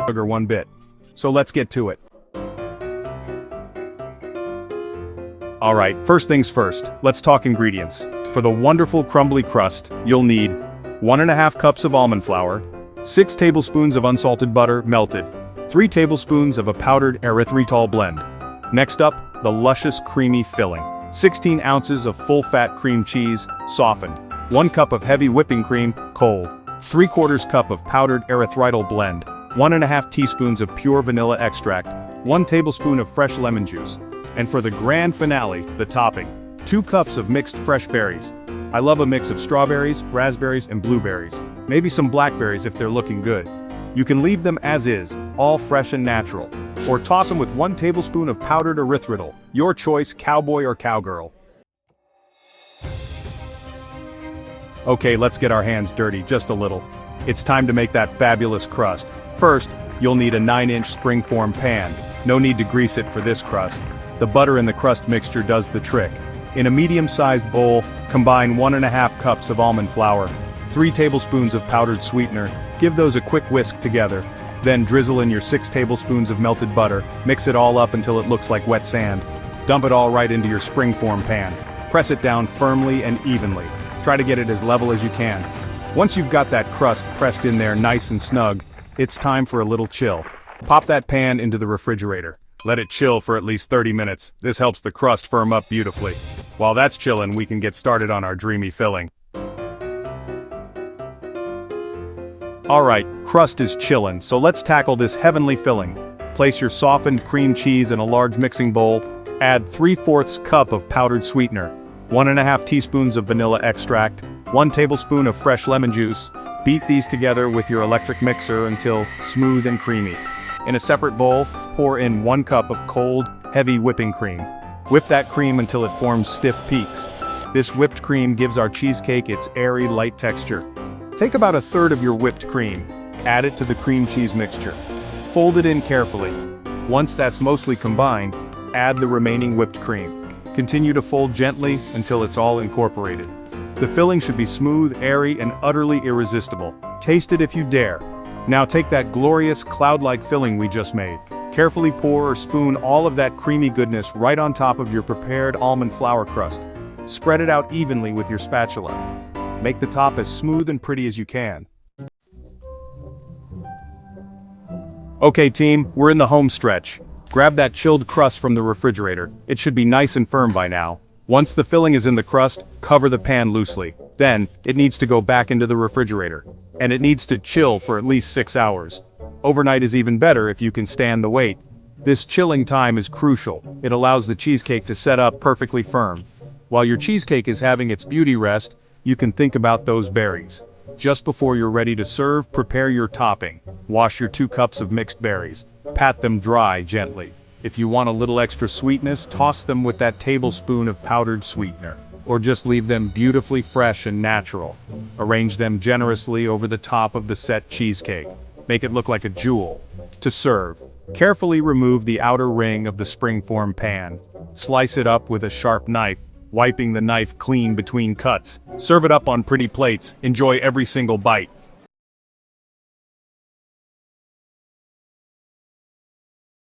sugar one bit. So let's get to it. Alright, first things first, let's talk ingredients. For the wonderful crumbly crust, you'll need 1.5 cups of almond flour, 6 tablespoons of unsalted butter melted, 3 tablespoons of a powdered erythritol blend. Next up, the luscious creamy filling. 16 ounces of full-fat cream cheese, softened. 1 cup of heavy whipping cream, cold. 3/4 cup of powdered erythritol blend. 1.5 teaspoons of pure vanilla extract. 1 tablespoon of fresh lemon juice. And for the grand finale, the topping. 2 cups of mixed fresh berries. I love a mix of strawberries, raspberries, and blueberries. Maybe some blackberries if they're looking good. You can leave them as is, all fresh and natural. Or toss them with 1 tablespoon of powdered erythritol. Your choice, cowboy or cowgirl. Okay, let's get our hands dirty just a little. It's time to make that fabulous crust. First, you'll need a 9-inch springform pan. No need to grease it for this crust. The butter in the crust mixture does the trick. In a medium-sized bowl, combine 1.5 cups of almond flour, 3 tablespoons of powdered sweetener, give those a quick whisk together. Then drizzle in your 6 tablespoons of melted butter, mix it all up until it looks like wet sand. Dump it all right into your springform pan. Press it down firmly and evenly. Try to get it as level as you can. Once you've got that crust pressed in there nice and snug, it's time for a little chill. Pop that pan into the refrigerator. Let it chill for at least 30 minutes. This helps the crust firm up beautifully. While that's chillin', we can get started on our dreamy filling. Alright, crust is chillin', so let's tackle this heavenly filling. Place your softened cream cheese in a large mixing bowl. Add 3/4 cup of powdered sweetener, 1.5 teaspoons of vanilla extract, 1 tablespoon of fresh lemon juice. Beat these together with your electric mixer until smooth and creamy. In a separate bowl, pour in 1 cup of cold, heavy whipping cream. Whip that cream until it forms stiff peaks. This whipped cream gives our cheesecake its airy, light texture. Take about 1/3 of your whipped cream. Add it to the cream cheese mixture. Fold it in carefully. Once that's mostly combined, add the remaining whipped cream. Continue to fold gently until it's all incorporated. The filling should be smooth, airy, and utterly irresistible. Taste it if you dare. Now take that glorious cloud-like filling we just made. Carefully pour or spoon all of that creamy goodness right on top of your prepared almond flour crust. Spread it out evenly with your spatula. Make the top as smooth and pretty as you can. Okay team, we're in the home stretch. Grab that chilled crust from the refrigerator. It should be nice and firm by now. Once the filling is in the crust, cover the pan loosely. Then, it needs to go back into the refrigerator. And it needs to chill for at least 6 hours. Overnight is even better if you can stand the wait. This chilling time is crucial. It allows the cheesecake to set up perfectly firm. While your cheesecake is having its beauty rest, you can think about those berries. Just before you're ready to serve, prepare your topping. Wash your 2 cups of mixed berries. Pat them dry gently. If you want a little extra sweetness, toss them with that tablespoon of powdered sweetener. Or just leave them beautifully fresh and natural. Arrange them generously over the top of the set cheesecake. Make it look like a jewel. To serve, carefully remove the outer ring of the springform pan. Slice it up with a sharp knife, wiping the knife clean between cuts. Serve it up on pretty plates. Enjoy every single bite.